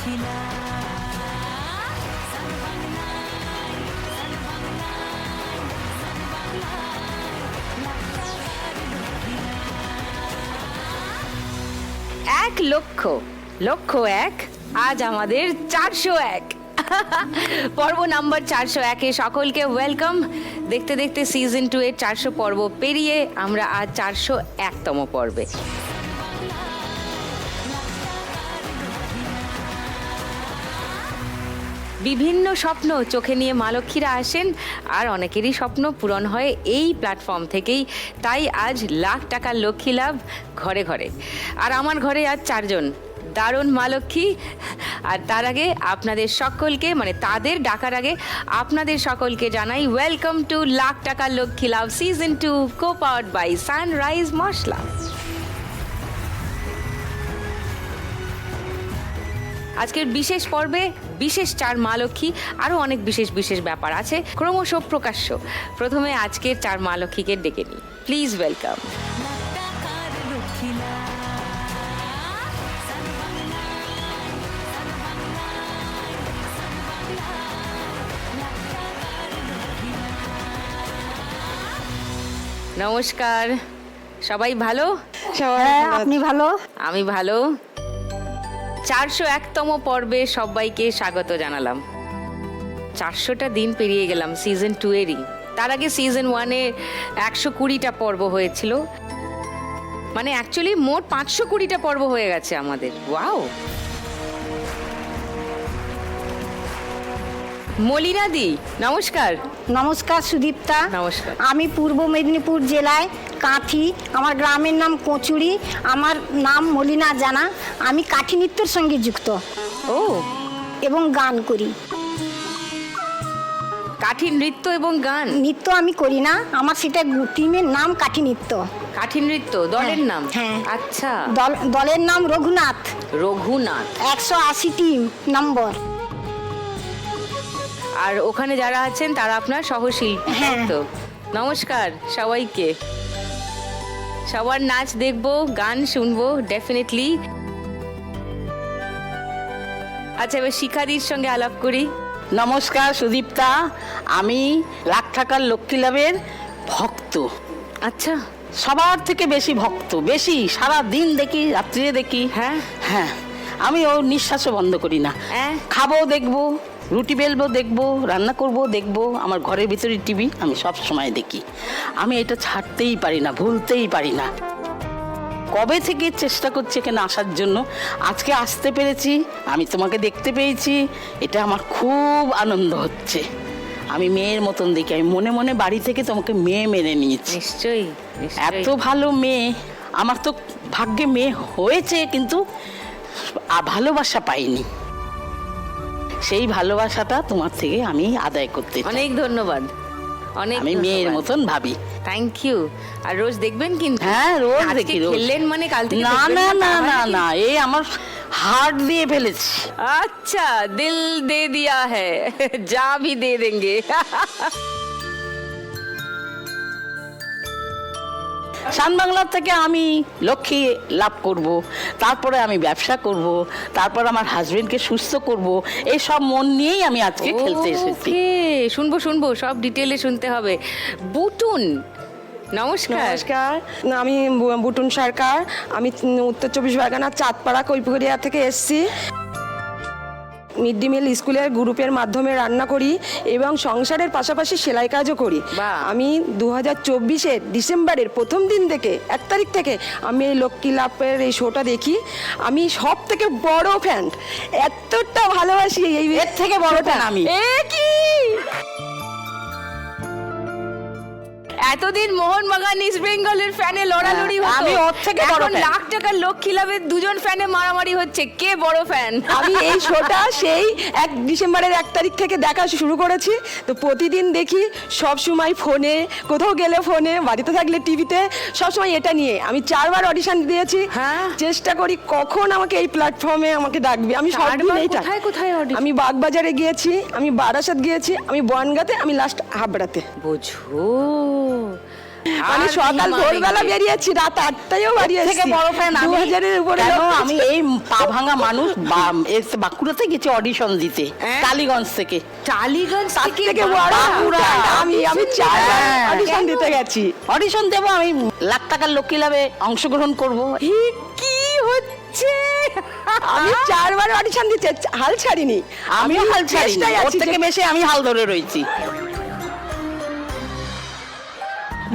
এক লক্ষ লক্ষ এক, আজ আমাদের 401 পর্ব নাম্বার 401-এ সকলকে ওয়েলকাম। দেখতে দেখতে সিজন 2 এর 400 পর্ব পেরিয়ে আমরা আজ 401তম পর্বে। বিভিন্ন স্বপ্ন চোখে নিয়ে মা লক্ষ্মীরা আসেন, আর অনেকেরই স্বপ্ন পূরণ হয় এই প্ল্যাটফর্ম থেকেই। তাই আজ লাখ টাকার লক্ষ্মী লাভ ঘরে ঘরে। আর আমার ঘরে আজ 4 জন দারুণ মা লক্ষ্মী। আর তার আগে আপনাদের সকলকে, মানে তাদের ডাকার আগে আপনাদের সকলকে জানাই ওয়েলকাম টু লাখ টাকার লক্ষ্মী লাভ season 2, co powered by Sunrise masala. আজকের বিশেষ পর্বে বিশেষ 4 মা লক্ষ্মী, আরও অনেক বিশেষ বিশেষ ব্যাপার আছে ক্রমশ প্রকাশ্য। প্রথমে আজকের 4 মা লক্ষ্মীকে ডেকে নিই, প্লিজ ওয়েলকাম। নমস্কার, সবাই ভালো? আপনি ভালো? আমি ভালো। 401তম পর্বে সবাইকে স্বাগত জানালাম। 400টা দিন পেরিয়ে গেলাম সিজন 2 এরই। তার আগে সিজন 1-এ 120টা পর্ব হয়েছিল, মানে অ্যাকচুয়ালি মোট 520টা পর্ব হয়ে গেছে আমাদের। ওয়াও! মলিনা দি নমস্কার। নমস্কার সুদীপ্তা। নমস্কার। আমি পূর্ব মেদিনীপুর জেলায় কাঁথি, আমার গ্রামের নাম কচুরি, আমার নাম মলিনা জানা। আমি কাঠি নৃত্যের সঙ্গে যুক্ত ও, এবং গান করি। কাঠি নৃত্য এবং গান? নৃত্য আমি করি না, আমার সেটা টিমের নাম কাঠি নৃত্য। কাঠি নৃত্য দলের নাম? হ্যাঁ। আচ্ছা, দলের নাম রঘুনাথ। রঘুনাথ। 180 টিম নম্বর। আর ওখানে যারা আছেন তারা আপনার সহশিল্পী? হ্যাঁ। তো নমস্কার সবাইকে। সবার নাচ দেখবো, গান শুনবো ডেফিনেটলি। আচ্ছা, এবার শিখাদির সঙ্গে আলাপ করি। নমস্কার সুদীপ্তা, আমি লাখ টাকার লক্ষ্মী লাভের ভক্ত। আচ্ছা, সবার থেকে বেশি ভক্ত, বেশি সারা দিন দেখি, রাত্রিরে দেখি। হ্যাঁ হ্যাঁ, আমি ও নিঃশ্বাসও বন্ধ করি না। খাবো দেখবো, রুটি বেলবো দেখবো, রান্না করবো দেখবো, আমার ঘরের ভিতরে টিভি আমি সব সময় দেখি। আমি এটা ছাড়তেই পারি না, ভুলতেই পারি না। কবে থেকে চেষ্টা করছি এখানে আসার জন্য, আজকে আসতে পেরেছি, আমি তোমাকে দেখতে পেয়েছি, এটা আমার খুব আনন্দ হচ্ছে। আমি মেয়ের মতন দেখি, আমি মনে মনে বাড়ি থেকে তোমাকে মেয়ে মেনে নিয়েছি। নিশ্চয়ই। এত ভালো মেয়ে, আমার তো ভাগ্যে মেয়ে হয়েছে, কিন্তু ভালোবাসা পাইনি। সেই ভালোবাসাটা তোমার থেকে আমি আদায় করতে চাই। অনেক ধন্যবাদ। অনেক আমি মেয়ের মতন ভাবি। Thank you. আর রোজ দেখবেন কিন্তু? হ্যাঁ, রোজ দেখি। রোজ খেললেন মানে কাল থেকে? না না না না না, এই আমার হার্ট দিয়ে ফেলেছি। আচ্ছা, দিল দে দিয়া হ্যায়, যা ভি দে দেঙ্গে। শান বাংলার থেকে আমি লক্ষ্মী লাভ করব, তারপরে আমি ব্যবসা করব, তারপর আমার হাজবেন্ডকে সুস্থ করব, এই সব মন নিয়েই আমি আজকে খেলতে এসেছি। শুনবো শুনবো, সব ডিটেলে শুনতে হবে। বুটুন নমস্কার। নমস্কার, আমি বুটুন সরকার। আমি উত্তর 24 পরগনা চাঁদপাড়া কৈপুরিয়া থেকে এসেছি। মিড ডে মিল স্কুলের গ্রুপের মাধ্যমে রান্না করি এবং সংসারের পাশাপাশি সেলাই কাজও করি। আমি 2024-এর ডিসেম্বরের প্রথম দিন থেকে 1 তারিখ থেকে আমি এই লক্ষ্মী লাভের এই শোটা দেখি। আমি সব থেকে বড় ফ্যান, এতটা ভালোবাসি। এর থেকে বড় ফ্যান আমি। কি এতদিন মোহনবাগান ইস্ট বেঙ্গলের ফ্যানে লড়ালড়ি হতো, আমি ওর থেকে বড় এখন ফ্যান। লাখ টাকার লক্ষ্মী লাভের 2 জন ফ্যানে মারামারি হচ্ছে, কে বড় ফ্যান? আমি এই শোটা সেই ডিসেম্বরের 1 তারিখ থেকে দেখা শুরু করেছি। তো প্রতিদিন দেখি, সব সময় ফোনে, কোথাও গেলে ফোনে, বাড়িতে থাকলে টিভিতে, সবসময় এটা নিয়ে আমি 4 বার অডিশন দিয়েছি। হ্যাঁ। চেষ্টা করি কখন আমাকে এই প্ল্যাটফর্মে আমাকে ডাকবে। আমি সব দিন এইটা। কোথায় কোথায় audition? আমি বাগবাজারে গিয়েছি, আমি বারাসাত গিয়েছি, আমি বনগাঁতে, আমি লাস্ট হাবড়াতে। বুঝো, মানে আর সকাল কি ভোরবেলা মানিক? বেরিয়েছি, রাত 8টায়ও বাড়ি এর থেকে এসেছি। বড় ফ্যান 2000-এর উপরে কেন? লোক আছে। আমি এই পা ভাঙা মানুষ বাঁকুড়াতে গেছি অডিশন দিতে, হ্যাঁ? টালিগঞ্জ থেকে। টালিগঞ্জ তার থেকে থেকে বড় বাঁকুড়া। আমি 4 হ্যাঁ। অডিশন দিতে গেছি। অডিশন দেবো, আমি লাখ টাকার লক্ষ্মী লাভে অংশগ্রহণ করব। কি হচ্ছে? আমি 4 বার অডিশন দিতে হাল ছাড়িনি। আমি হাল ছাড়িনি, চেষ্টায় ওর আছি থেকে বেশি আমি হাল ধরে রয়েছি।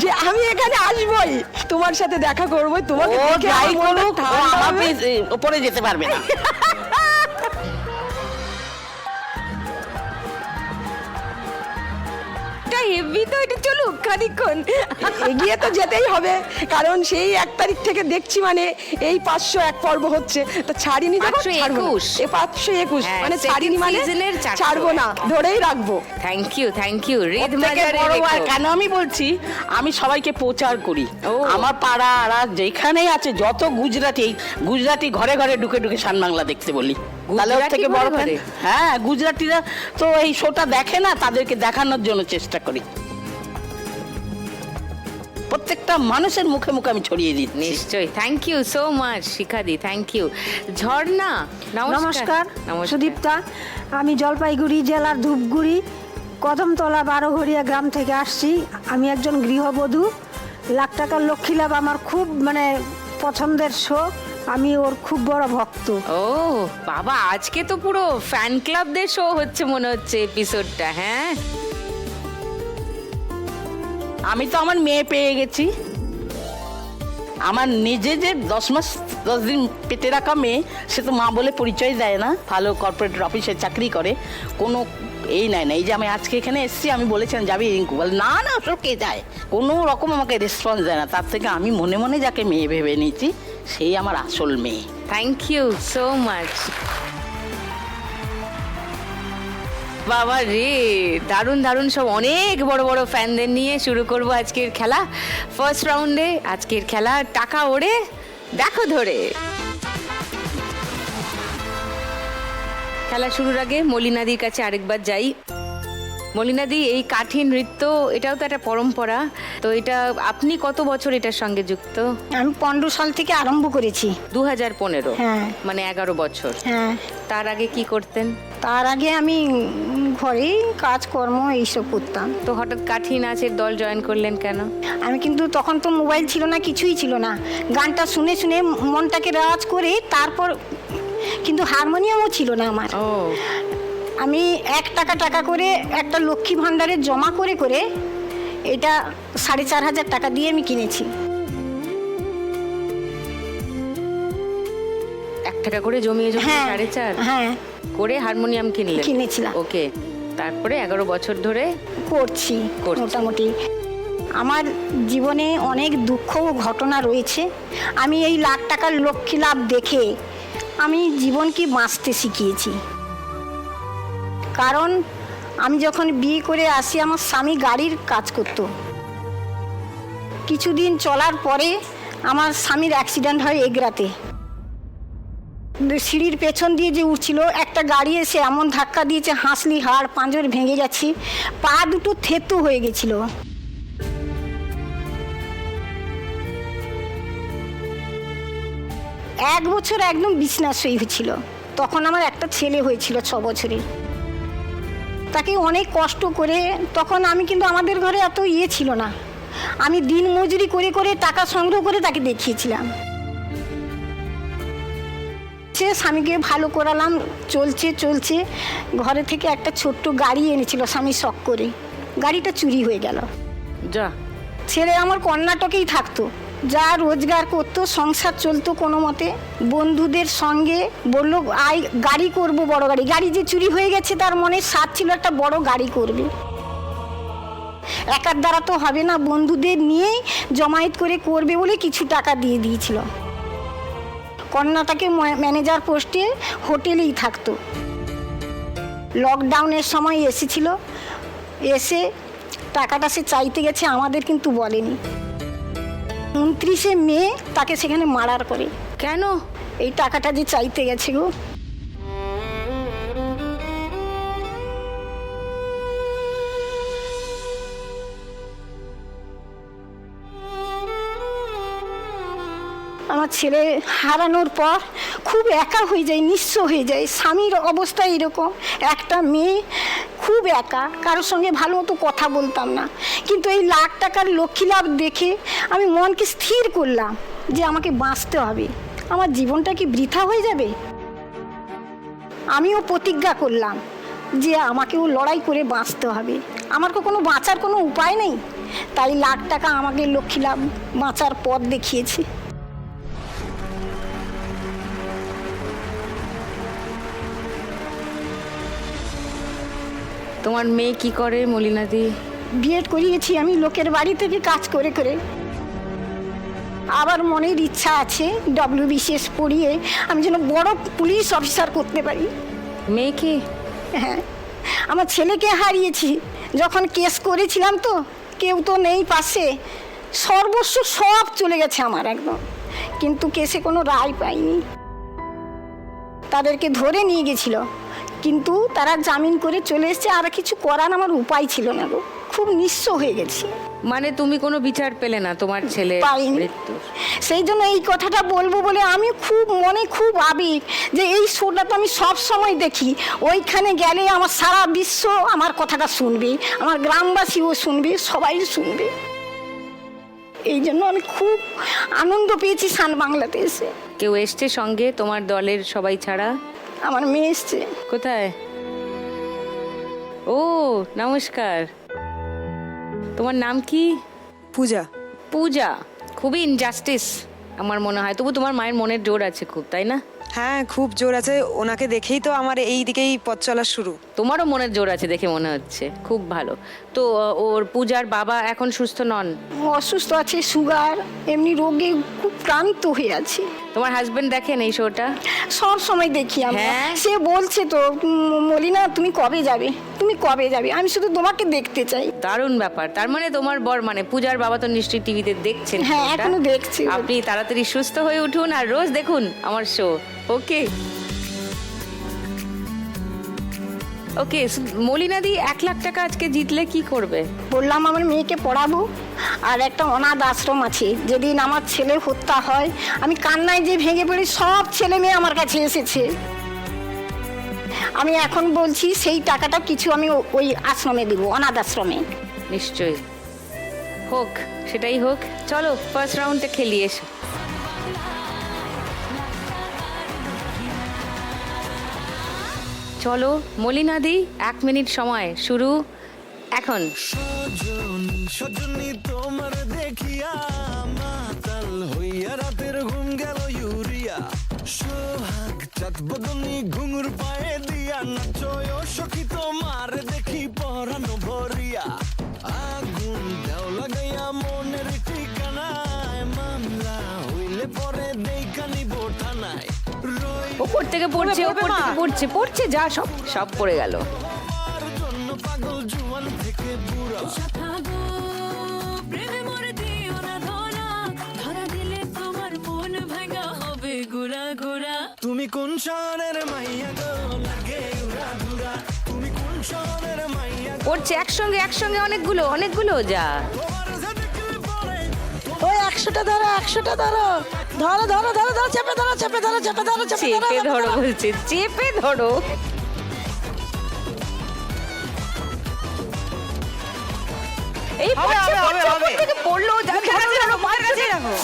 যে আমি এখানে আসবই, তোমার সাথে দেখা করবো, তোমাকে ও দেখে যাই আমার মনটা করুক, ও ঠান্ডা আমার হবে। উপরে যেতে পারবে না। এটা হেভি তো, এটা চলুক খানিকক্ষণ। এগিয়ে তো যেতেই হবে, কারণ সেই 1 তারিখ থেকে দেখছি মানে এই 501 পর্ব হচ্ছে, তো ছাড়িনি যখন 521 ছাড়বো না। এই 521 হ্যাঁ, মানে second ছাড়িনি মানে season-এর 400 হ্যাঁ। ছাড়বো না, ধরেই রাখবো। থ্যাংক ইউ ওর রিদ থেকে মাজারে বড় আর রেখো। কেন আমি বলছি, আমি সবাইকে প্রচার করি। ও। আমার পাড়া আড়া যেখানেই আছে যত গুজরাটি, এই গুজরাটি ঘরে ঘরে ঢুকে ঢুকে শান বাংলা দেখতে বলি। তাহলে ওর গুজরাটি থেকে বড় ঘরে fan? ঘরে? হ্যাঁ, গুজরাটিরা তো এই শোটা দেখে না, তাদেরকে দেখানোর জন্য চেষ্টা করি। প্রত্যেকটা মানুষের মুখে মুখে আমি ছড়িয়ে দিচ্ছি। নিশ্চয়ই, থ্যাংক ইউ সো মাচ শিখাদি, থ্যাংক ইউ। ঝর্ণা, নমস্কার নমস্কার। সুদীপ্তা, আমি জলপাইগুড়ি জেলার ধূপগুড়ি কদমতলা 12ঘরিয়া গ্রাম থেকে আসছি। আমি একজন গৃহবধূ। লাখ টাকার লক্ষ্মী লাভ আমার খুব মানে পছন্দের শো, আমি ওর খুব বড় ভক্ত। ও বাবা, আজকে তো পুরো ফ্যান ক্লাবদের শো হচ্ছে মনে হচ্ছে এপিসোডটা। হ্যাঁ, আমি তো আমার মেয়ে পেয়ে গেছি। আমার নিজে যে 10 মাস 10 দিন পেটে রাখা মেয়ে, সে তো মা বলে পরিচয় দেয় না, ভালো কর্পোরেট অফিসে চাকরি করে, কোনো এই নাই না। এই যে আমি আজকে এখানে এসেছি, আমি বলেছিলাম যাবি রিঙ্কু, বলে না না ওসব কে যায়, কোনো রকম আমাকে রেসপন্স দেয় না। তার থেকে আমি মনে মনে যাকে মেয়ে ভেবে নিয়েছি, সেই আমার আসল মেয়ে। Thank you so much. বাবা রে, দারুণ দারুণ সব অনেক বড় বড় ফ্যানদের নিয়ে শুরু করব আজকের খেলা। ফার্স্ট রাউন্ডে আজকের খেলা টাকা ওড়ে দেখো ধরে। খেলা শুরুর আগে মলিনাদির কাছে আরেকবার যাই। মলিনাদি, এই কাঠি নৃত্য এটাও তো একটা পরম্পরা, তো এটা আপনি কত বছর এটার সঙ্গে যুক্ত? আমি 15 সাল থেকে আরম্ভ করেছি। 2015, হ্যাঁ। মানে 11 বছর। হ্যাঁ, তার আগে কি করতেন? তার আগে আমি ঘরেই কাজকর্ম এইসব করতাম। তো হঠাৎ কাঠি নাচের দল জয়েন করলেন কেন? আমি কিন্তু তখন তো মোবাইল ছিল না, কিছুই ছিল না। গানটা শুনে শুনে মনটাকে রেওয়াজ করে তারপর, কিন্তু হারমোনিয়ামও ছিল না আমার। ও, আমি 1 টাকা করে একটা লক্ষ্মী ভাণ্ডারে জমা করে করে এটা 4,500 টাকা দিয়ে আমি কিনেছি। 1 টাকা করে জমিয়ে জমিয়ে হ্যাঁ 4.5 হ্যাঁ করে হারমোনিয়াম কিনলেন? কিনেছিলাম। ওকে, তারপরে 11 বছর ধরে করছি করছি। মোটামুটি। আমার জীবনে অনেক দুঃখ ও ঘটনা রয়েছে। আমি এই লাখ টাকার লক্ষ্মী লাভ দেখে আমি জীবনকে বাঁচতে শিখিয়েছি। কারণ আমি যখন বিয়ে করে আসি, আমার স্বামী গাড়ির কাজ করতো। কিছুদিন চলার পরে আমার স্বামীর অ্যাক্সিডেন্ট হয় এগরাতে। সিঁড়ির পেছন দিয়ে যে উঠছিল, একটা গাড়ি এসে এমন ধাক্কা দিয়েছে, হাঁসলি হাড় পাঁজর ভেঙে গেছে, পা দুটো থেতু হয়ে গেছিল। 1 বছর একদম বিছনাশয়ী হয়েছিল। তখন আমার একটা ছেলে হয়েছিল 6 বছরের। তাকে অনেক কষ্ট করে, তখন আমি কিন্তু আমাদের ঘরে এত ছিল না, আমি দিন মজুরি করে করে টাকা সংগ্রহ করে তাকে দেখিয়েছিলাম। সে স্বামীকে ভালো করালাম, চলছে চলছে। ঘরে থেকে একটা ছোট্ট গাড়ি এনেছিল স্বামী শখ করে, গাড়িটা চুরি হয়ে গেল। যা, ছেলে আমার কর্ণাটকেই থাকতো, যা রোজগার করতো, সংসার চলতো কোনো মতে। বন্ধুদের সঙ্গে বললো আই গাড়ি করব, বড় গাড়ি। গাড়ি যে চুরি হয়ে গেছে, তার মনে সাথ ছিল একটা বড় গাড়ি করবে। একার দ্বারা তো হবে না, বন্ধুদের নিয়েই জমায়েত করে করবে বলে কিছু টাকা দিয়ে দিয়েছিল। কর্ণাটকে ম্যানেজার পোস্টে হোটেলেই থাকতো। লকডাউনের সময় এসেছিল, এসে টাকাটা সে চাইতে গেছে, আমাদের কিন্তু বলেনি। 29শে মে তাকে সেখানে মার্ডার করে। কেন? এই টাকাটা যে চাইতে গেছে গো। আমার ছেলে হারানোর পর খুব একা হয়ে যায়, নিঃস্ব হয়ে যায়। স্বামীর অবস্থা এরকম, একটা মেয়ে, খুব একা, কারোর সঙ্গে ভালো মতো কথা বলতাম না। কিন্তু এই লাখ টাকার লক্ষ্মী লাভ দেখে আমি মনকে স্থির করলাম যে আমাকে বাঁচতে হবে, আমার জীবনটা কি বৃথা হয়ে যাবে। আমিও প্রতিজ্ঞা করলাম যে আমাকেও লড়াই করে বাঁচতে হবে, আমার কোনো বাঁচার কোনো উপায় নেই। তাই লাখ টাকা আমাকে লক্ষ্মী লাভ বাঁচার পথ দেখিয়েছে। তোমার মেয়ে কি করে মলিনাদি? বিএড করিয়েছি আমি লোকের বাড়ি থেকে কাজ করে করে। আবার মনের ইচ্ছা আছে WBCS পড়িয়ে আমি যেন বড় পুলিশ অফিসার করতে পারি। মেয়েকে? হ্যাঁ, আমার ছেলেকে হারিয়েছি যখন কেস করেছিলাম, তো কেউ তো নেই পাশে, সর্বস্ব সব চলে গেছে আমার একদম। কিন্তু কেসে কোনো রায় পাইনি, তাদেরকে ধরে নিয়ে গেছিল, কিন্তু তারা জামিন করে চলে এসেছে। আর কিছু করার আমার উপায় ছিল না গো, খুব নিঃস্ব হয়ে গেছি। মানে তুমি কোনো বিচার পেলে না তোমার ছেলে পাইনি। মৃত্যুর? সেই জন্য এই কথাটা বলবো বলে আমি খুব মনে খুব আবেগ, যে এই শোটা তো আমি সব সময় দেখি, ওইখানে গেলে আমার সারা বিশ্ব আমার কথাটা শুনবে, আমার গ্রামবাসীও শুনবে, সবাই শুনবে। এই জন্য আমি খুব আনন্দ পেয়েছি সান বাংলাতে এসে। কেউ এসছে সঙ্গে তোমার দলের সবাই ছাড়া? আমার মেয়ে এসছে। কোথায়? ও নমস্কার, তোমার নাম কি? পূজা। পূজা। খুবই ইনজাস্টিস আমার মনে হয়, তবু তোমার মায়ের মনের জোর আছে খুব, তাই না? হ্যাঁ, খুব জোর আছে, ওনাকে দেখেই তো আমার এই দিকেই পথ চলা শুরু। তোমারও মনের জোর আছে দেখে মনে হচ্ছে, খুব ভালো। তো ওর পূজার বাবা এখন সুস্থ নন? অসুস্থ আছে, সুগার, এমনি রোগে খুব ক্লান্ত হয়ে আছে। তোমার হাজবেন্ড দেখেন এই শোটা? সব সময় দেখি আমি। হ্যাঁ? সে বলছে তো মলিনা তুমি কবে যাবে, তুমি কবে যাবে, আমি শুধু তোমাকে দেখতে চাই। দারুণ ব্যাপার। তার মানে তোমার বর, মানে পূজার বাবা তো নিশ্চয়ই টিভিতে দেখছেন হ্যাঁ, শোটা। এখনো দেখছি। আপনি তাড়াতাড়ি সুস্থ হয়ে উঠুন আর রোজ দেখুন আমার শো। ওকে ওকে। মলিনাদি 1 লাখ টাকা আজকে জিতলে কি করবে? বললাম আমার মেয়েকে পড়াবো, আর একটা অনাথ আশ্রম আছে। যেদিন আমার ছেলে হত্যা হয় আমি কান্নায় যে ভেঙে পড়ি, সব ছেলে মেয়ে আমার কাছে এসেছে। আমি এখন বলছি সেই টাকাটা কিছু আমি ওই আশ্রমে দেবো, অনাথ আশ্রমে। নিশ্চয়ই হোক, সেটাই হোক। চলো ফার্স্ট রাউন্ডটা খেলি এসো। চলো মলিনাদি, 1 মিনিট সময় শুরু এখন। সজনী তোমার দেখিয়া মাতাল হইয়া রাতের ঘুম গেল ইউরিয়া, সোহাগ চাঁদ বদনী ঘুঙুর পায়ে দিয়া নাচয় সখী তোমার দেখি পরানো ভরিয়া, আগুন দেও লাগাইয়া মনের ঠিকানায়, মামলা হইলে পরে দেইখানি বোঠানায়, ওপর থেকে পড়ছে, ওপর থেকে পড়ছে, পড়ছে, যা সব সব পড়ে গেল। জন্য পাগল জুয়ান থেকে বুড়া, তুমি কোন শহরের মাইয়া গো লাগে উড়া ধুরা, তুমি কোন শহরের মাইয়া পড়ছে একসঙ্গে একসঙ্গে অনেকগুলো অনেকগুলো, যা। তোমার যে দেখলে পরে ওই 100টা ধরো, 100টা ধরো, ধরো ধরো ধরো ধরো, চেপে ধরো, চেপে ধরো, চেপে ধরো, চেপে ধরো বলছে, চেপে ধরো। এই পড়ছে, পড়ছে, ওপর থেকে পড়লো, যা, ধরো, ধরো, মায়ের কাছে রাখো।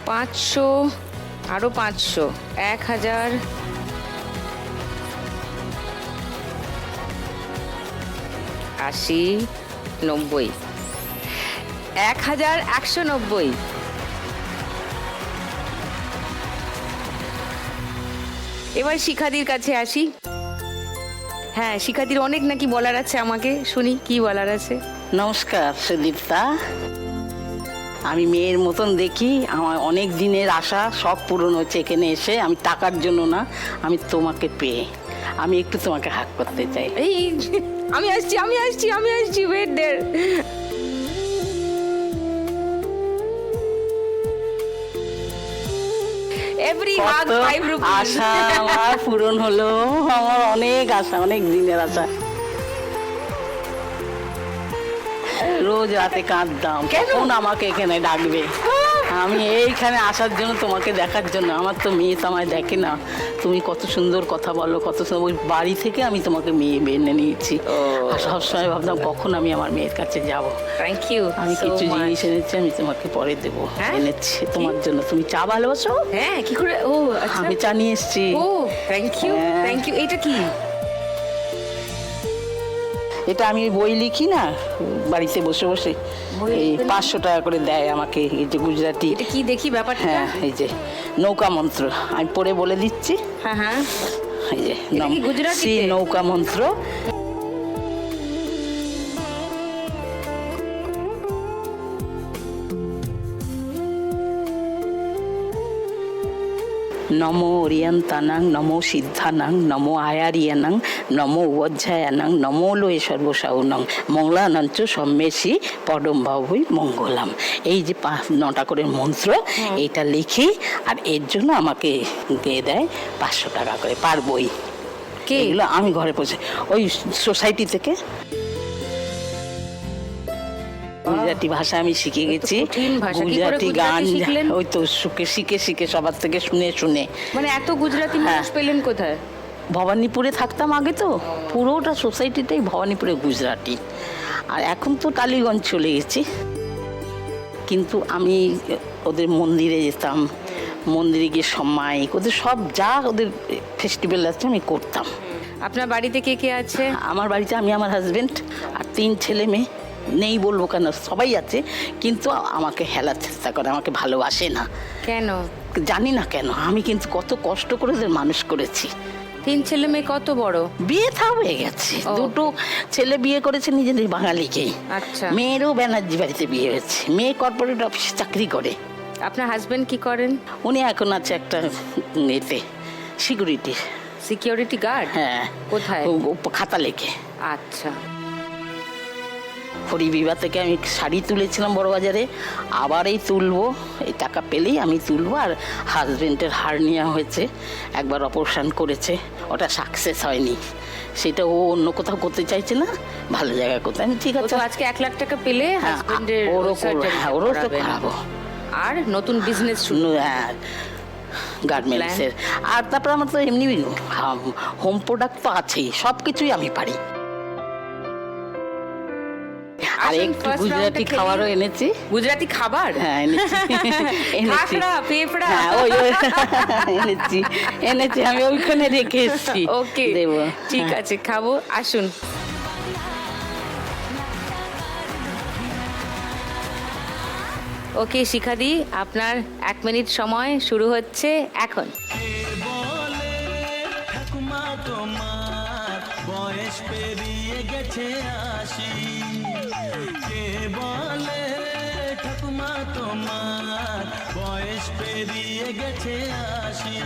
500, আরো 500, 1000, 80, 90, 1190। এবার শিখাদির কাছে আসি। হ্যাঁ, শিখাদির অনেক নাকি বলার আছে, আমাকে শুনি কি বলার আছে। নমস্কার সুদীপ্তা, আমি মেয়ের মতন দেখি, আমার অনেক দিনের আশা সব পূরণ হচ্ছে এখানে এসে। আমি টাকার জন্য না, আমি তোমাকে পেয়ে আমি একটু তোমাকে হাক করতে চাই। এই আমি আসছি, আমি আসছি, আমি আসছি, wait there. Every hug 5 rupees. আশা আমার পূরণ হলো, আমার অনেক আশা, অনেক দিনের আশা। রোজ রাতে কাঁদতাম কখন আমাকে এখানে ডাকবে। আমি এইখানে আসার জন্য, তোমাকে দেখার জন্য। আমার তো মেয়ে তো আমায় দেখে না, তুমি কত সুন্দর কথা বলো, কত সুন্দর। ওই বাড়ি থেকে আমি তোমাকে মেয়ে এনে নিয়েছি। আর সবসময় ভাবতাম কখন আমি আমার মেয়ের কাছে যাব। Thank you. আমি কিছু জিনিস এনেছি, আমি তোমাকে পরে দেবো। হ্যাঁ? এনেছি তোমার জন্য। তুমি চা ভালোবাসো? হ্যাঁ, কি করে? ও আচ্ছা, আমি চা নিয়ে এসছি। ও থ্যাংক ইউ, হ্যাঁ। Thank you. এটা কি? এটা আমি বই লিখি না বাড়িতে বসে বসে, বই এই লিখেন? 500 টাকা করে দেয় আমাকে, এই যে গুজরাটি। এটা কি দেখি ব্যাপারটা? হ্যাঁ, এই যে নৌকা মন্ত্র আমি পড়ে বলে দিচ্ছি। হ্যাঁ হ্যাঁ। এই যে এটা কি গুজরাটিতে? শ্রী নৌকা মন্ত্র। নমো ওরিয়ন্তানাং, নমো সিদ্ধানাং, নমো আয়ারিয়ানাং, নমো অধ্যায়ানাং, নমো লোয়ে সর্বসাউনং, মঙ্গলানঞ্চ সম্মেশী পরম ভাবই মঙ্গলাম। এই যে 9টা করে মন্ত্র, এইটা লিখি আর এর জন্য আমাকে দিয়ে দেয় 500 টাকা করে পার বই। কে? এগুলো আমি ঘরে বসে ওই সোসাইটি থেকে। গুজরাটি ভাষা আমি শিখে গেছি, কঠিন ভাষা। কি করে গুজরাটি গুজরাটি গান শিখলেন? ওই তো শিখে সবার থেকে শুনে শুনে। মানে এত গুজরাটি মানুষ হ্যাঁ। পেলেন কোথায়? ভবানীপুরে থাকতাম আগে, তো পুরোটা সোসাইটিটাই ভবানীপুরে গুজরাটি। আর এখন তো টালিগঞ্জ চলে গেছি। কিন্তু আমি ওদের মন্দিরে যেতাম, মন্দিরে গিয়ে সময় ওদের সব যা ওদের ফেস্টিভ্যাল আছে আমি করতাম। আপনার বাড়িতে কে কে আছে? আমার বাড়িতে আমি, আমার হাজবেন্ড আর 3 ছেলে মেয়ে। নেই বলবো কেন, সবাই আছে, কিন্তু আমাকে হেলার চেষ্টা করে, আমাকে ভালোবাসে না। কেন? জানি না কেন। আমি কিন্তু কত কষ্ট করে ওদের মানুষ করেছি। 3 ছেলে মেয়ে কত বড়? বিয়ে থা হয়ে গেছে, ও। 2টো ছেলে বিয়ে করেছে নিজেদের বাঙালিকেই। আচ্ছা। মেয়েরও ব্যানার্জি বাড়িতে বিয়ে হয়েছে, মেয়ে কর্পোরেট অফিসে চাকরি করে। আপনার হাজবেন্ড কি করেন? উনি এখন আছে একটা এতে সিকিউরিটি। Security guard? হ্যাঁ। কোথায়? খাতা লেখে। আচ্ছা। হরিবিবাহ থেকে আমি শাড়ি তুলেছিলাম বড়বাজারে, আবার এই তুলবো, এই টাকা পেলেই আমি তুলবো। আর হাজবেন্ডের হার্নিয়া হয়েছে, একবার অপারেশন করেছে, ওটা সাকসেস হয়নি। সেটা ও অন্য কোথাও করতে চাইছে না, ভালো জায়গা কোথায়। আমি ঠিক ও আছে, তো আজকে 1 লাখ টাকা পেলে হ্যাঁ, হাজবেন্ডের ওরও সার্জারি হ্যাঁ, ওরও তো করাবেন। করাবো। আর নতুন বিজনেস শুরু। হ্যাঁ, গার্মেন্টসের। আর তারপর আমার তো এমনি হোম প্রোডাক্ট তো আছেই, সব কিছুই আমি পারি। আর আসুন, একটু first গুজরাটি round-টা খেলি। খাবারও এনেছি। গুজরাটি খাবার? হ্যাঁ, এনেছি এনেছি। খাকড়া, পেঁপড়া। হ্যাঁ, ওই এনেছি আমি ওইখানে রেখে এসেছি। ওকে, দেবো। ঠিক হ্যাঁ। আছে, খাবো। আসুন। ওকে শিখাদি, আপনার 1 মিনিট সময় শুরু হচ্ছে এখন। বলে ঠাকুমা তোমার বয়স পেরিয়ে গেছে 80। কে বলে ঠাকুমা তোমার বয়স পেরিয়ে গেছে 80।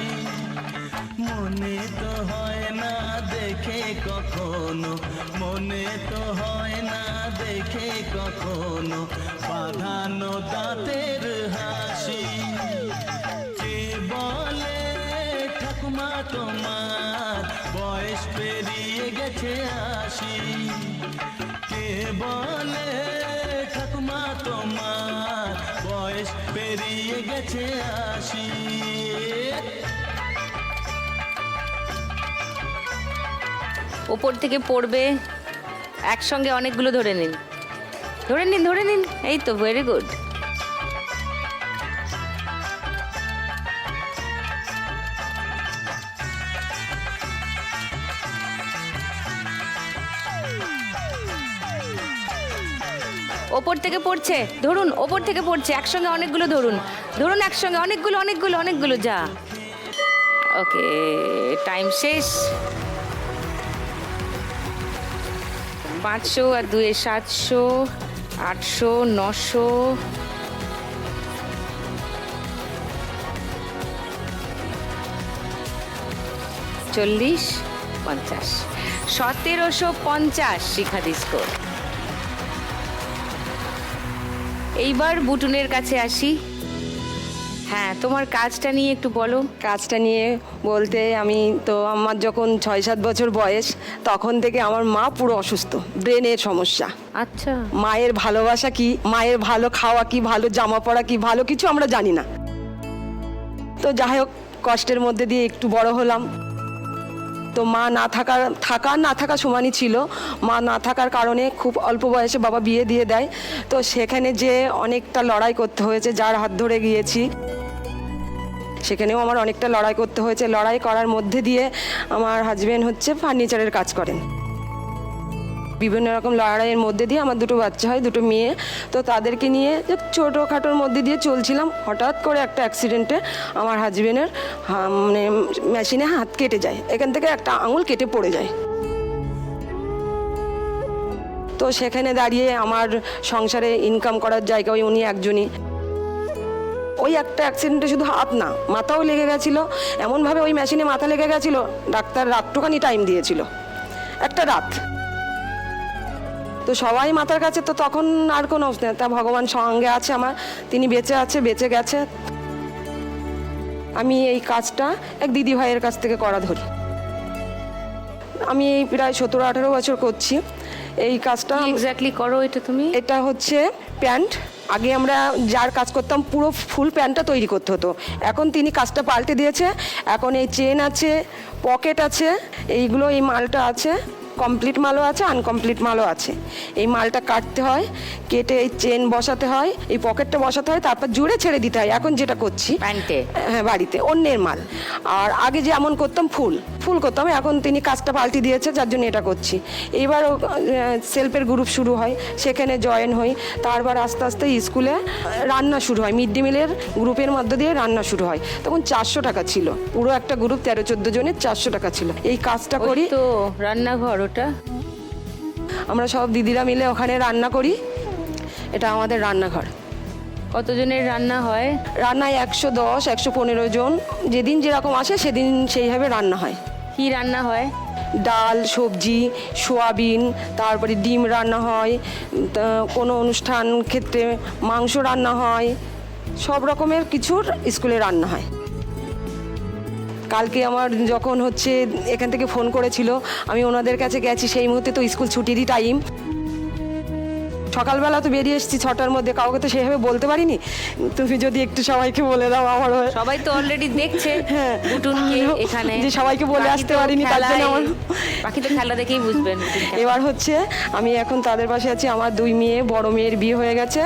মনে তো হয় না দেখে কখনো, মনে তো হয় না দেখে কখনো বাঁধানো দাঁতের হাসি। কে বলে ঠাকুমা তোমার বয়স পেরিয়ে গেছে 80। কে বলে ঠাকুমা তোমার বয়স পেরিয়ে গেছে 80। ওপর থেকে পড়বে, একসঙ্গে অনেকগুলো ধরে নিন, ধরে নিন, ধরে নিন। এই তো, ভেরি গুড। ওপর থেকে পড়ছে, ধরুন, ওপর থেকে পড়ছে, একসঙ্গে অনেকগুলো ধরুন, ধরুন একসঙ্গে অনেকগুলো অনেকগুলো অনেকগুলো। যা, ওকে, টাইম শেষ। 500 আর 2 700, 800, 900, 40, 50, 1750 শিখাদি স্কোর। এইবার বুটুনের কাছে আসি। হ্যাঁ, তোমার কাজটা নিয়ে একটু বলো। কাজটা নিয়ে বলতে আমি তো আমার যখন 6-7 বছর বয়স তখন থেকে আমার মা পুরো অসুস্থ, ব্রেনের সমস্যা। আচ্ছা। মায়ের ভালোবাসা কি, মায়ের ভালো খাওয়া কি, ভালো জামা পরা কি, ভালো কিছু আমরা জানি না। তো যাই হোক, কষ্টের মধ্যে দিয়ে একটু বড় হলাম। তো মা না থাকা সমানই ছিল। মা না থাকার কারণে খুব অল্প বয়সে বাবা বিয়ে দিয়ে দেয়। তো সেখানে যে অনেকটা লড়াই করতে হয়েছে, যার হাত ধরে গিয়েছি সেখানেও আমার অনেকটা লড়াই করতে হয়েছে। লড়াই করার মধ্যে দিয়ে আমার হাজবেন্ড হচ্ছে ফার্নিচারের কাজ করেন। বিভিন্ন রকম লড়াইয়ের মধ্যে দিয়ে আমার 2 বাচ্চা হয়, 2 মেয়ে। তো তাদেরকে নিয়ে যে ছোটোখাটোর মধ্যে দিয়ে চলছিলাম, হঠাৎ করে একটা অ্যাক্সিডেন্টে আমার হাজবেন্ডের মানে মেশিনে হাত কেটে যায়, এখান থেকে একটা আঙুল কেটে পড়ে যায়। তো সেখানে দাঁড়িয়ে আমার সংসারে ইনকাম করার জায়গা ওই উনি একজনই। ওই একটা অ্যাক্সিডেন্টে শুধু হাত না, মাথাও লেগে গেছিলো। এমনভাবে ওই মেশিনে মাথা লেগে গেছিলো, ডাক্তার রাতটুখানি টাইম দিয়েছিল, একটা রাত। তো সবাই মাথার কাছে, তো তখন আর কোনো অবস্থা নেই। তা ভগবান সঙ্গে আছে আমার, তিনি বেঁচে আছে, বেঁচে গেছে। আমি এই কাজটা এক দিদি ভাইয়ের কাছ থেকে করা ধরি। আমি এই প্রায় 17-18 বছর করছি এই কাজটা। এক্স্যাক্টলি করো এটা তুমি? এটা হচ্ছে প্যান্ট। আগে আমরা যার কাজ করতাম পুরো ফুল প্যান্টটা তৈরি করতে হতো, এখন তিনি কাজটা পাল্টে দিয়েছে। এখন এই চেন আছে, পকেট আছে, এইগুলো, এই মালটা আছে, কমপ্লিট মালও আছে, আনকমপ্লিট মালও আছে। এই মালটা কাটতে হয়, কেটে এই চেন বসাতে হয়, এই পকেটটা বসাতে হয়, তারপর জুড়ে ছেড়ে দিতে হয়। এখন যেটা করছি প্যান্টে, হ্যাঁ, বাড়িতে অন্যের মাল। আর আগে যেমন করতাম ফুল করতাম, এখন তিনি কাজটা পাল্টে দিয়েছে, যার জন্য এটা করছি। এবার সেলফের গ্রুপ শুরু হয়, সেখানে জয়েন হই। তারপর আস্তে আস্তে স্কুলে রান্না শুরু হয়, মিড ডে মিলের গ্রুপের মধ্যে দিয়ে রান্না শুরু হয়। তখন 400 টাকা ছিল, পুরো একটা গ্রুপ 13-14 জনের 400 টাকা ছিল। এই কাজটা করি। তো রান্নাঘর ওটা, আমরা সব দিদিরা মিলে ওখানে রান্না করি। এটা আমাদের রান্নাঘর। কতজনের রান্না হয়? রান্নায় 110-115 জন, যেদিন যেরকম আসে সেদিন সেইভাবে রান্না হয়। কি রান্না হয়? ডাল, সবজি, সোয়াবিন, তারপরে ডিম রান্না হয়, কোনো অনুষ্ঠান ক্ষেত্রে মাংস রান্না হয়, সব রকমের কিছুর স্কুলে রান্না হয়। কালকে আমার যখন হচ্ছে এখান থেকে ফোন করেছিল, আমি ওনাদের কাছে গেছি, সেই মুহূর্তে তো স্কুল ছুটিরই টাইম। সকালবেলা তো বেরিয়ে এসেছি 6টার মধ্যে, কাউকে তো সেইভাবে বলতে পারিনি। তুমি যদি একটু সবাইকে বলে দাও আমার হয়ে। সবাই তো অলরেডি দেখছে হ্যাঁ, বুটুনকে এখানে, যে সবাইকে বলে বাকি আসতে তো পারিনি, তার জন্য আমার বাকি তো খেলা দেখেই বুঝবেন। এবার হচ্ছে আমি এখন তাদের পাশে আছি। আমার 2 মেয়ে, বড় মেয়ের বিয়ে হয়ে গেছে,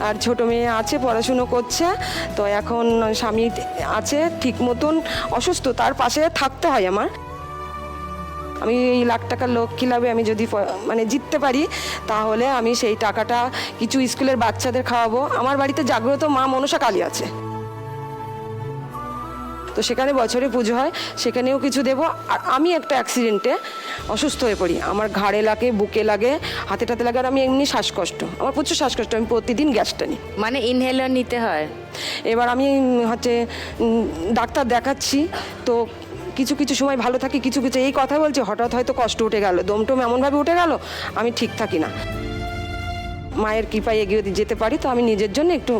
আর ছোট মেয়ে আছে, পড়াশুনো করছে। তো এখন স্বামী আছে ঠিক মতন অসুস্থ, তার পাশে থাকতে হয় আমার। আমি এই লাখ টাকার লক্ষ্মী লাভে আমি যদি মানে জিততে পারি, তাহলে আমি সেই টাকাটা কিছু স্কুলের বাচ্চাদের খাওয়াবো। আমার বাড়িতে জাগ্রত মা মনসা কালী আছে, তো সেখানে বছরে পুজো হয়, সেখানেও কিছু দেবো। আর আমি একটা অ্যাক্সিডেন্টে অসুস্থ হয়ে পড়ি, আমার ঘাড়ে লাগে, বুকে লাগে, হাতে টাতে লাগে। আর আমি এমনি শ্বাসকষ্ট, আমার প্রচুর শ্বাসকষ্ট, আমি প্রতিদিন গ্যাসটা নিই, মানে ইনহেলার নিতে হয়। এবার আমি হচ্ছে ডাক্তার দেখাচ্ছি, তো কিছু কিছু সময় ভালো থাকি, কিছু কিছু এই কথা বলছি, হঠাৎ হয়তো কষ্ট উঠে গেল, দমটম এমনভাবে উঠে গেল, আমি ঠিক থাকি না। মায়ের কৃপায় এগিয়ে যেতে পারি, তো আমি নিজের জন্য একটু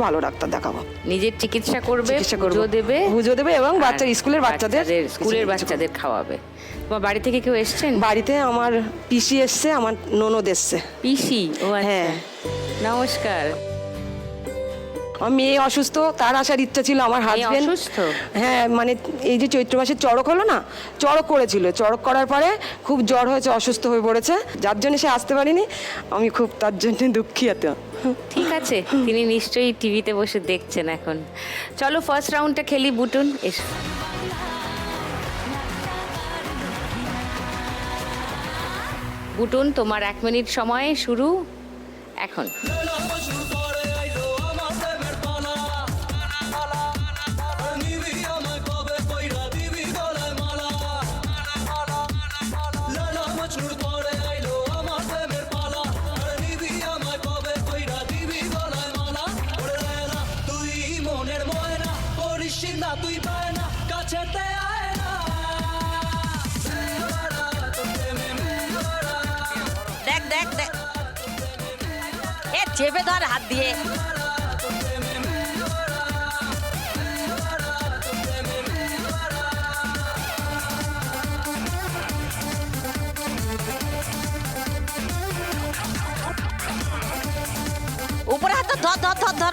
ভালো ডাক্তার দেখাবো, নিজের চিকিৎসা করবে, পুজো দেবে এবং বাচ্চার স্কুলের বাচ্চাদের খাওয়াবে। তোমার বাড়ি থেকে কেউ এসছেন? বাড়িতে আমার পিসি এসছে, আমার ননদ এসছে। পিসি? ও হ্যাঁ, নমস্কার। আমার মেয়ে অসুস্থ, তার আসার ইচ্ছা ছিল। আমার হাজবেন্ড অসুস্থ? হ্যাঁ, মানে এই যে চৈত্র মাসের চড়ক হলো না, চড়ক করেছিল, চড়ক করার পরে খুব জ্বর হয়েছে, অসুস্থ হয়ে পড়েছে, যার জন্য সে আসতে পারিনি। আমি খুব তার জন্য দুঃখিত। ঠিক আছে, তিনি নিশ্চয়ই টিভিতে বসে দেখছেন এখন। চলো ফার্স্ট রাউন্ডটা খেলি। বুটুন এসো। বুটুন, তোমার 1 মিনিট সময় শুরু এখন। তুই পায় না কাছেতে আয় না। দেখ দেখ দেখ, এ চেপে ধর হাত দিয়ে।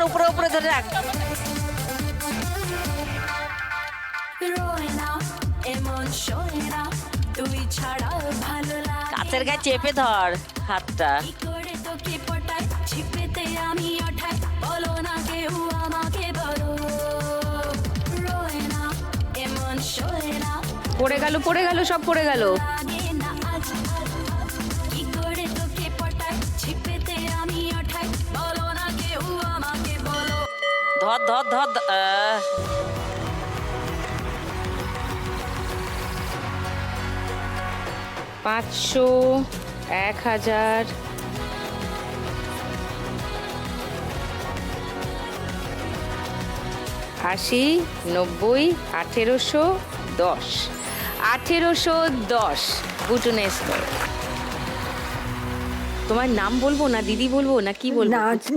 উপরে উপরে ধরে রাখ। কাছের গায়ে চেপে ধর হাতটা। পড়ে গেল সব পড়ে গেল। ধর ধর ধর 500, 1000, 80, 90, 1810, 1810 বুটুনের স্কোর। তোমার নাম বলবো না দিদি বলবো না কি বলবো?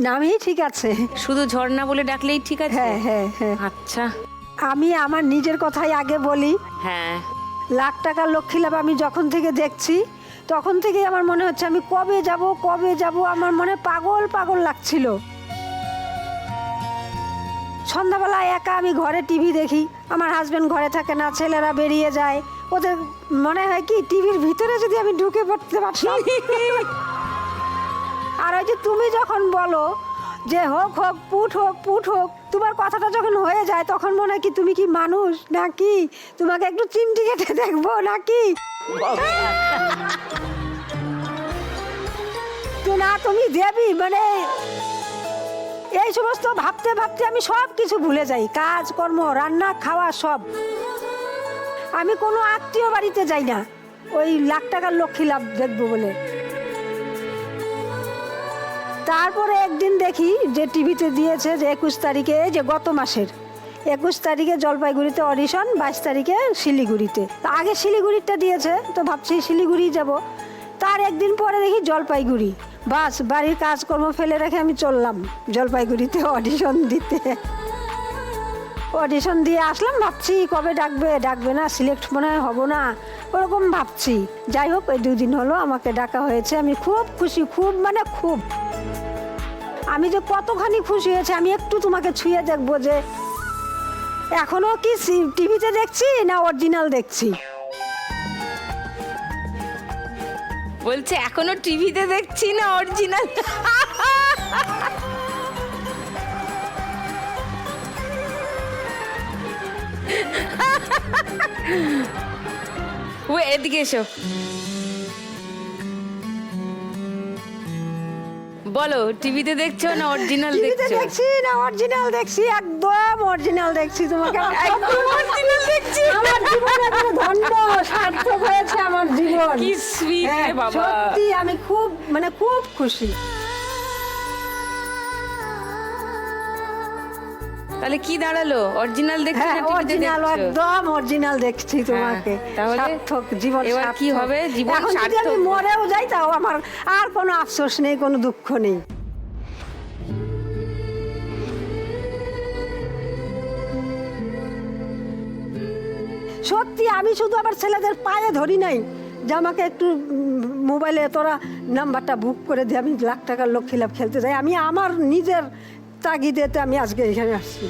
নামই ঠিক আছে। শুধু ঝর্ণা বলে ডাকলেই ঠিক আছে? হ্যাঁ হ্যাঁ হ্যাঁ। আচ্ছা আমি আমার নিজের কথাই আগে বলি। হ্যাঁ, লাখ টাকার লক্ষ্মী লাভ আমি যখন থেকে দেখছি তখন থেকেই আমার মনে হচ্ছে আমি কবে যাব, আমার মনে পাগল পাগল লাগছিল। সন্ধ্যাবেলা একা আমি ঘরে টিভি দেখি, আমার হাজবেন্ড ঘরে থাকে না, ছেলেরা বেরিয়ে যায়, ওদের মনে হয় কি টিভির ভিতরে যদি আমি ঢুকে পড়তে পারতাম। আর ওই যে তুমি যখন বলো যে হোক পুট হোক, তোমার কথাটা যখন হয়ে যায় তখন মনে হয় কি তুমি কি মানুষ নাকি, তোমাকে একটু চিমটি কেটে দেখবো নাকি। তো না তুমি দেবী, মানে এই সমস্ত ভাবতে ভাবতে আমি সব কিছু ভুলে যাই, কাজ কর্ম রান্না খাওয়া সব। আমি কোনো আত্মীয় বাড়িতে যাই না ওই লাখ টাকার লক্ষ্মী লাভ দেখবো বলে। তারপরে একদিন দেখি যে টিভিতে দিয়েছে যে 21 তারিখে, যে গত মাসের 21 তারিখে জলপাইগুড়িতে অডিশন, 22 তারিখে শিলিগুড়িতে। আগে শিলিগুড়িটা দিয়েছে তো ভাবছি শিলিগুড়ি যাব, তার একদিন পরে দেখি জলপাইগুড়ি। বাস বাড়ির কাজকর্ম ফেলে রেখে আমি চললাম জলপাইগুড়িতে অডিশন দিতে। অডিশন দিয়ে আসলাম, ভাবছি কবে ডাকবে না, সিলেক্ট মনে হয় হবো না, ওরকম ভাবছি। যাই হোক ওই 2 দিন হলো আমাকে ডাকা হয়েছে, আমি খুব খুশি, খুব মানে খুব। আমি যে কতখানি খুশি হয়েছে আমি একটু তোমাকে ছুঁয়ে দেখবো যে এখনো কি টিভিতে দেখছি না অরিজিনাল দেখছি। বলছে এখনো টিভিতে দেখছি না অরিজিনাল। ও এদিকে এসো, বলো টিভিতে দেখছো না অরিজিনাল টিভিতে দেখছো? দেখছি না অরিজিনাল দেখছি, একদম অরিজিনাল দেখছি। তোমাকে একদম অরিজিনাল দেখছি। আমার জীবন একদম ধন্য সার্থক হয়েছে আমার জীবন। কি সুইট রে বাবা, সত্যি আমি খুব মানে খুব খুশি। তাহলে কি দাঁড়ালো? অরিজিনাল দেখছো না হ্যাঁ টিভিতে অরিজিনাল, দেখছো? একদম অরিজিনাল দেখছি তোমাকে। তাহলে সার্থক জীবন, এবার কি সার্থক। হবে? জীবন এখন যদি সার্থক। আমি মরেও যাই তাও আমার আর কোনো আফসোস নেই, কোনো দুঃখ নেই। সত্যি আমি শুধু আবার ছেলেদের পায়ে ধরি নাই যে আমাকে একটু মোবাইলে তোরা নাম্বারটা বুক করে দিয়ে আমি লাখ টাকার লক্ষ্মী লাভ খেলতে যাই। আমি আমার নিজের তাগিদেতে আমি আজকে এখানে আসছি।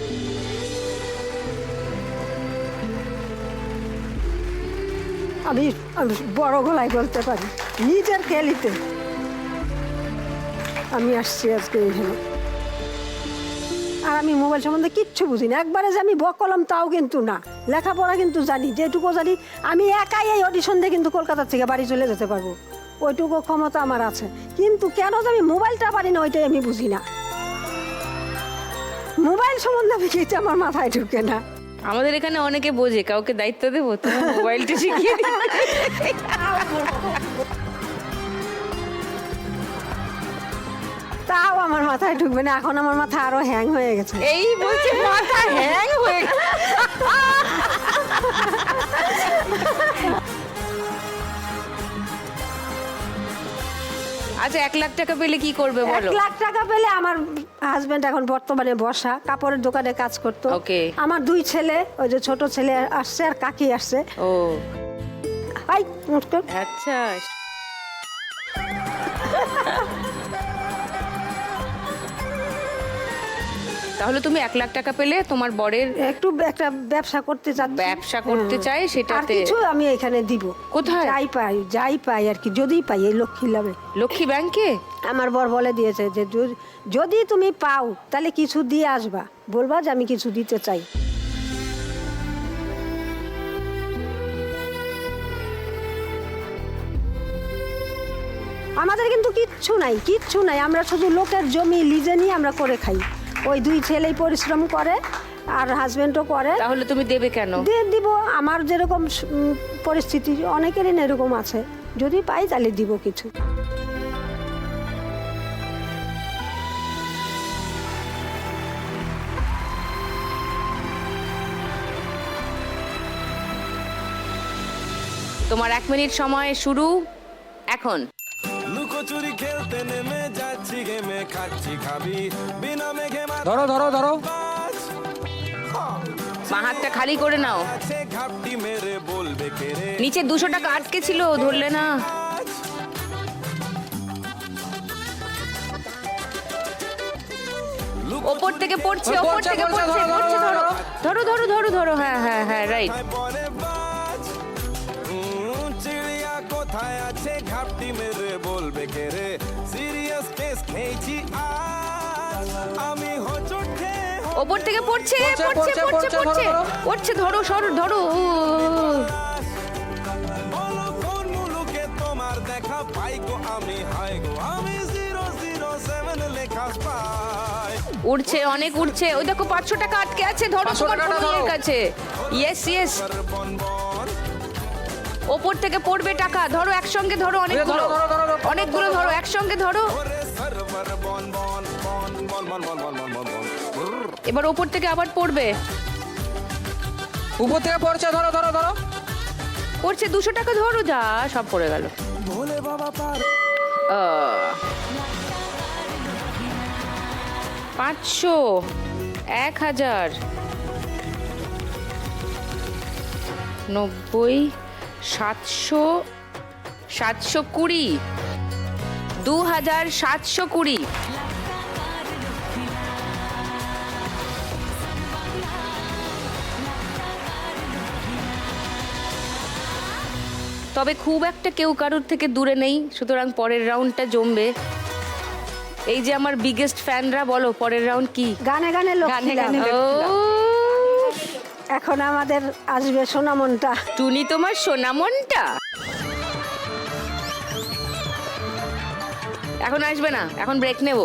আমি বড় গলায় বলতে পারি নিজের খেলিতে আমি আসছি আজকে এখানে। আর আমি মোবাইল সম্বন্ধে কিচ্ছু বুঝি না, একবারে যে আমি বকলম তাও কিন্তু না, লেখাপড়া কিন্তু জানি, যেটুকু জানি আমি একাই এই অডিশন দিয়ে কিন্তু কলকাতা থেকে বাড়ি চলে যেতে পারবো, ওইটুকু ক্ষমতা আমার আছে। কিন্তু কেন যে আমি মোবাইলটা পারি না ওইটাই আমি বুঝি না। মোবাইল সম্বন্ধে আমি কিছু আমার মাথায় ঢুকে না। আমাদের এখানে অনেকে বোঝে, কাউকে দায়িত্ব দেবো তোমার মোবাইলটা শিখিয়ে দিতে। তাও আমার মাথায় ঢুকবে না, এখন আমার মাথা আরো হ্যাং হয়ে গেছে। এই বলছে মাথা হ্যাং হয়ে গেছে। আচ্ছা 1 লাখ টাকা পেলে কি করবে 1 বলো? লাখ টাকা পেলে আমার হাজবেন্ড এখন বর্তমানে বসা, কাপড়ের দোকানে কাজ করতো। Okay. আমার 2 ছেলে, ওই যে ছোট ছেলে আসছে আর কাকি আসছে। ও আই উঠ কর। আচ্ছা, তাহলে তুমি 1 লাখ টাকা পেলে তোমার বরের একটু একটা ব্যবসা করতে চাচ্ছি। ব্যবসা করতে হ্যাঁ। চাই, আর সেটাতে কিছু আমি এখানে দিব। কোথায়? যাই পাই আর কি, যদি পাই এই লক্ষ্মী লাভে। লক্ষ্মী ব্যাংকে? আমার বর বলে দিয়েছে যে যদি তুমি পাও তাহলে কিছু দিয়ে আসবা, বলবা যে আমি কিছু দিতে চাই। আমাদের কিন্তু কিচ্ছু নাই, আমরা শুধু লোকের জমি লিজে নিয়ে আমরা করে খাই। ওই 2 ছেলেই পরিশ্রম করে আর হাজবেন্ডও করে। তাহলে তুমি দেবে কেন? দিয়ে দিব, আমার যেরকম পরিস্থিতি অনেকেরই না এরকম আছে, যদি পাই তাহলে দিব কিছু। তোমার 1 মিনিট সময় শুরু এখন। লুকোচুরি খেলতে নেমে যাচ্ছি গেমে, খাচ্ছি খাবি বিনা মেঘে ধরো ধরো ধরো। মা হাতটা খালি করে নাও। মাছে ঘাপটি মেরে বলবে কেরে নিচে 200 টাকা আটকে ছিল, ধরলে না। ওপর থেকে পড়ছে, ওপর থেকে পড়ছে, পড়ছে, ধরো ধরো ধরো ধরো ধরো, হ্যাঁ হ্যাঁ হ্যাঁ, রাইট। বলে বাজ চিড়িয়া কোথায় আছে ঘাপটি মেরে বলবে কেরে, সিরিয়াস কেস খেয়েছি আজ আমি হোঁচট খেয়ে ওপর থেকে পড়ছে, পড়ছে পড়ছে পড়ছে পড়ছে, ধরো সরো ধরো। বলো কোন মুলুকে তোমার দেখা পাই গো আমি, হাই গো আমি 007 লেখা পাই। উড়ছে, অনেক উড়ছে। ওই দেখো 500 টাকা আটকে আছে, ধরো তোমার বোনের কাছে। ইয়েস ইয়েস, বন বন ওপর থেকে পড়বে টাকা, ধরো একসঙ্গে ধরো, অনেকগুলো অনেকগুলো ধরো একসঙ্গে ধরো। ওরে সার্ভার বন বন বন বন বন বন বন বন বন বন। এবার ওপর থেকে আবার পড়বে, উপর থেকে পড়ছে, ধরো ধরো ধরো। পড়ছে 200 টাকা, ধরো, যা সব পড়ে গেল। ভোলে বাবা পার 500, 1000, 90, 700, 720, 2720। তবে খুব একটা কেউ কারোর থেকে দূরে নেই, সুতরাং পরের রাউন্ডটা জমবে। এই যে আমার বিগেস্ট ফ্যানরা, বলো পরের রাউন্ড কি? গানে গানে লক্ষ্মী লাভ। ও, এখন আমাদের আসবে সোনামনটা। টুনি তোমার সোনামনটা এখন আসবে না, এখন ব্রেক নেব।